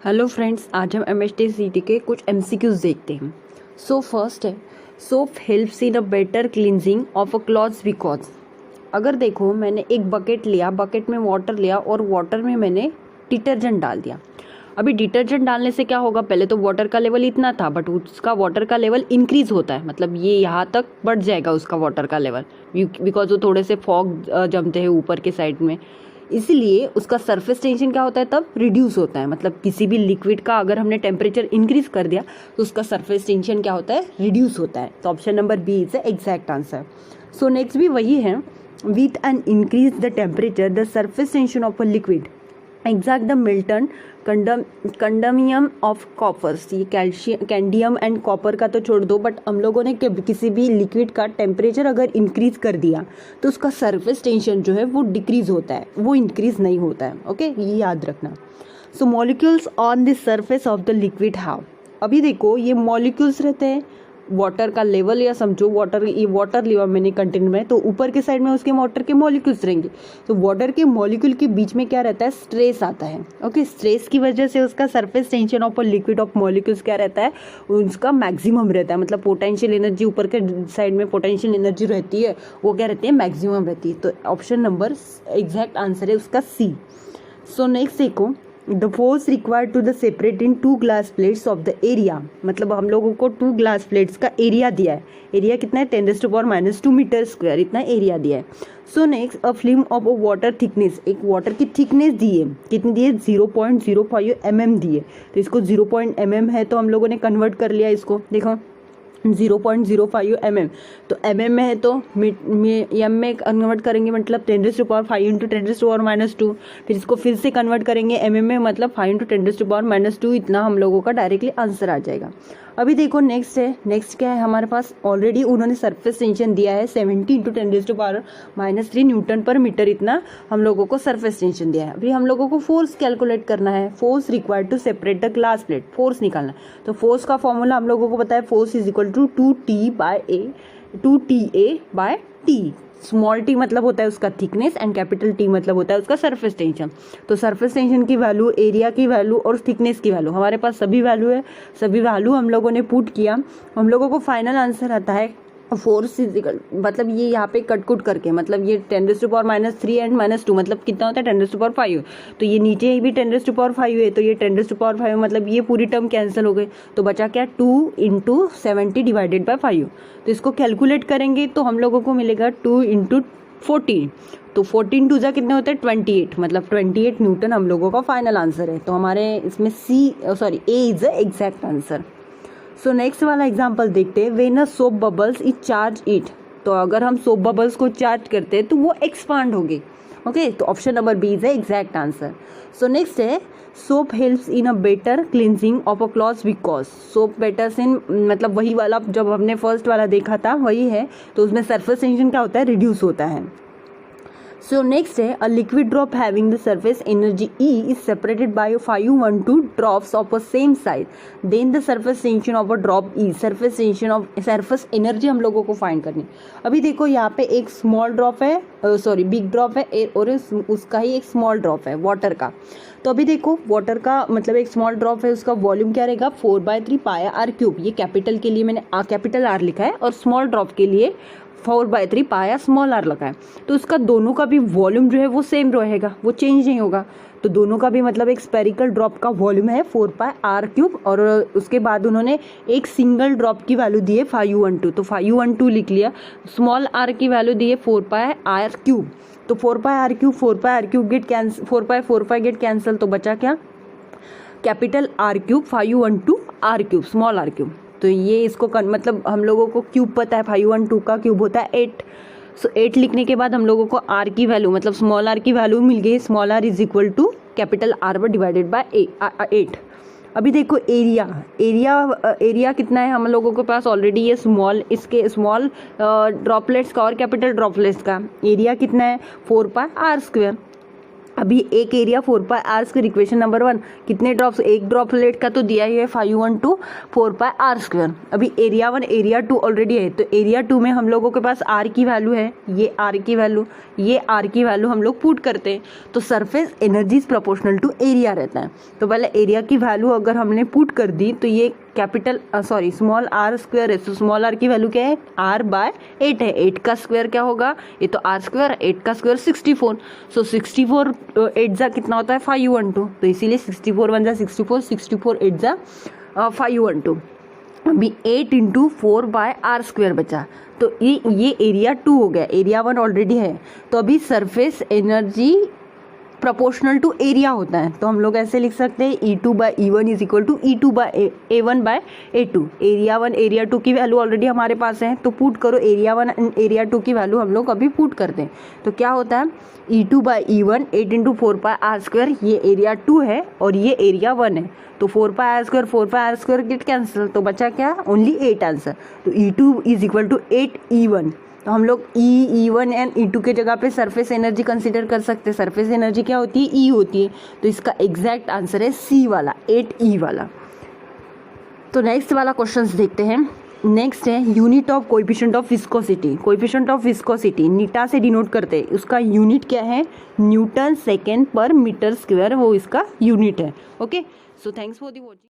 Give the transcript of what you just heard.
Hello friends, आज हम एमएचटीसीटी के कुछ एमसीक्यूज देखते हैं। सो फर्स्ट है, soap helps in a better cleansing of a clothes because. अगर देखो, मैंने एक बकेट लिया, बकेट में वाटर लिया और वाटर में मैंने डिटर्जेंट डाल दिया। अभी डिटर्जेंट डालने से क्या होगा, पहले तो वाटर का लेवल इतना था बट उसका वाटर का लेवल इंक्रीज होता है, मतलब ये यहाँ तक बढ़ जाएगा उसका वाटर का लेवल, बिकॉज वो थोड़े से फॉग जमते हैं ऊपर के साइड में, इसलिए उसका सरफेस टेंशन क्या होता है तब रिड्यूस होता है। मतलब किसी भी लिक्विड का अगर हमने टेम्परेचर इंक्रीज कर दिया तो उसका सरफेस टेंशन क्या होता है, रिड्यूस होता है। तो option number B is the exact answer. So next भी वही है, with an increase the temperature the surface tension of a liquid exact the milton cadmium of coppers. ये कैंडियम एंड कॉपर का तो छोड़ दो, बट हम लोगों ने किसी भी लिक्विड का टेम्परेचर अगर इंक्रीज कर दिया तो उसका सरफेस टेंशन जो है वो डिक्रीज होता है, वो इंक्रीज नहीं होता है। ओके, ये याद रखना। So molecules on the surface of the liquid how. अभी देखो, ये मॉलिक्यूल्स रहते हैं, वाटर का लेवल या समझो वाटर, ये वाटर लिया मैंने कंटेनर में, तो ऊपर के साइड में उसके वाटर के मॉलिक्यूल्स रहेंगे। तो वाटर के मॉलिक्यूल के बीच में क्या रहता है, स्ट्रेस आता है। ओके, स्ट्रेस की वजह से उसका surface tension of a liquid of molecules क्या रहता है, उसका मैक्सिमम रहता है। मतलब पोटेंशियल एनर्जी ऊपर के साइड में पोटेंशियल एनर्जी रहती है, वो क्या रहती है, मैक्सिमम रहती है। तो ऑप्शन नंबर एग्जैक्ट आंसर है उसका सी। सो नेक्स्ट देखो, the force required to the separate in 2 glass plates of the area. मतलब हम लोगों को 2 ग्लास प्लेट्स का एरिया दिया है। एरिया कितना है, 10⁻⁻2 मीटर स्क्वायर, इतना एरिया दिया है। So next, a film of a water thickness, एक वाटर की थिकनेस दी है, कितनी दी है, 0.05 mm दी है। तो इसको 0 है तो हम लोगों ने कन्वर्ट कर लिया इसको, देखो 0.05 mm, तो mm में है तो एम में कन्वर्ट करेंगे, मतलब 10⁵ इंटू 10⁻²। फिर इसको फिर से कन्वर्ट करेंगे mm में, मतलब 5 इंटू 10⁻²। इतना हम लोगों का डायरेक्टली आंसर आ जाएगा। अभी देखो नेक्स्ट है, नेक्स्ट क्या है हमारे पास, ऑलरेडी उन्होंने सरफेस टेंशन दिया है 70 इंटू 10⁻³ न्यूटन पर मीटर, इतना हम लोगों को सरफेस टेंशन दिया है। अभी हम लोगों को फोर्स कैलकुलेट करना है, force required to separate the glass plate, force निकालना है। तो फोर्स का फॉर्मूला हम लोगों को पता है, force is equal to 2TA/T। Small T मतलब होता है उसका थिकनेस एंड कैपिटल टी मतलब होता है उसका सरफेस टेंशन। तो सरफेस टेंशन की वैल्यू, एरिया की वैल्यू और थिकनेस की वैल्यू, हमारे पास सभी वैल्यू है, सभी वैल्यू हम लोगों ने पुट किया। हम लोगों को फाइनल आंसर आता है फोर्स इजिकल, मतलब ये यहाँ पे कटकुट करके, मतलब ये 10⁻³ एंड -2 मतलब कितना होता है 10⁵। तो ये नीचे भी 10⁵ है, तो ये 10⁵ मतलब ये पूरी टर्म कैंसिल हो गई, तो बचा क्या, 2 इंटू 70 डिवाइडेड बाई 5। तो इसको कैलकुलेट करेंगे तो हम लोगों को मिलेगा 2 इंटू 14, तो 14 2 कितने होते हैं 28, मतलब 28 न्यूटन हम लोगों का फाइनल आंसर है। तो हमारे इसमें A is the exact answer. So next वाला एग्जांपल देखते हैं, when a soap bubbles is charge it. तो अगर हम सोप बबल्स को चार्ज करते हैं तो वो एक्सपांड होगी। ओके, तो option number B is the exact answer. So next है, soap helps in a better cleansing of a clothes because. Soap better से मतलब वही वाला जब हमने फर्स्ट वाला देखा था वही है, तो उसमें सरफेस टेंशन क्या होता है, रिड्यूस होता है। So next है, a liquid drop having the surface energy E is separated by 512 drops of a same size. Then the surface tension of a drop E, surface tension of surface energy हम लोगों को find करनी। अभी देखो यहाँ पे एक स्मॉल ड्रॉप है, बिग ड्रॉप है और उसका ही एक स्मॉल ड्रॉप है वाटर का। तो अभी देखो वाटर का मतलब एक स्मॉल ड्रॉप है, उसका वॉल्यूम क्या रहेगा 4/3 πr³। ये कैपिटल के लिए मैंने कैपिटल R लिखा है और स्मॉल ड्रॉप के लिए 4/3 पाया स्मॉल r लगा है। तो उसका दोनों का भी वॉल्यूम जो है वो सेम रहेगा, वो चेंज नहीं होगा। तो दोनों का भी मतलब एक स्पेरिकल ड्रॉप का वॉल्यूम है 4πr³ और उसके बाद उन्होंने एक सिंगल ड्रॉप की वैल्यू दी है 512, तो 512 लिख लिया। स्मॉल r की वैल्यू दी है 4πr³, तो 4πr³ get cancel, 4π get cancel, तो बचा क्या, capital R³ 512 r³, small r³। तो ये इसको मतलब हम लोगों को क्यूब पता है, 512 का क्यूब होता है 8। सो 8 लिखने के बाद हम लोगों को r की वैल्यू मतलब स्मॉल r की वैल्यू मिल गई, small r is equal to capital R divided by 8। अभी देखो एरिया कितना है हम लोगों के पास, ऑलरेडी ये इसके स्मॉल ड्रॉपलेट्स का और कैपिटल ड्रॉपलेट्स का एरिया कितना है 4πr²। अभी एक एरिया 4πr², इक्वेशन नंबर 1, कितने ड्रॉप्स, एक ड्रॉपलेट का तो दिया ही है 512 4πr²। अभी एरिया 1 एरिया 2 ऑलरेडी है, तो एरिया 2 में हम लोगों के पास r की वैल्यू है, ये r की वैल्यू, ये r की वैल्यू हम लोग पुट करते हैं, तो surface energy is proportional to area रहता है। तो पहले एरिया की वैल्यू अगर हमने पुट कर दी तो ये स्मॉल r² है, तो स्मॉल r की वैल्यू क्या है, r/8 है। 8 का स्क्वायर क्या होगा, ये तो r², 8 का स्क्वायर 64, सो 64 8 जा कितना होता है 512, तो इसीलिए 64 1 जा 64, 64 8 जा 512। अभी 8 × 4/r² बचा, तो ये एरिया 2 हो गया, एरिया 1 ऑलरेडी है। तो अभी surface energy proportional to area होता है, तो हम लोग ऐसे लिख सकते हैं E2/E1 is equal to E2/A1/A2। Area 1 area 2 की वैल्यू ऑलरेडी हमारे पास है, तो पुट करो एरिया 1 एंड एरिया 2 की वैल्यू हम लोग अभी पुट करते हैं। तो क्या होता है E2/E1 8 × 4πr², ये एरिया 2 है और ये एरिया 1 है, तो 4πr² गेट कैंसिल, तो बचा क्या, ओनली 8 आंसर। तो E2 is equal to 8E1। तो हम लोग E1 एंड E2 के जगह पे सरफेस एनर्जी कंसीडर कर सकते हैं। सरफेस एनर्जी क्या होती है, E होती है, तो इसका एग्जैक्ट आंसर है C वाला, 8E वाला। तो नेक्स्ट वाला क्वेश्चंस देखते हैं। नेक्स्ट है unit of coefficient of viscosity. Coefficient of viscosity नीटा से डिनोट करते हैं, उसका यूनिट क्या है, न्यूटन सेकेंड पर मीटर स्क्वायर, वो इसका यूनिट है। Okay, so thanks for the watching.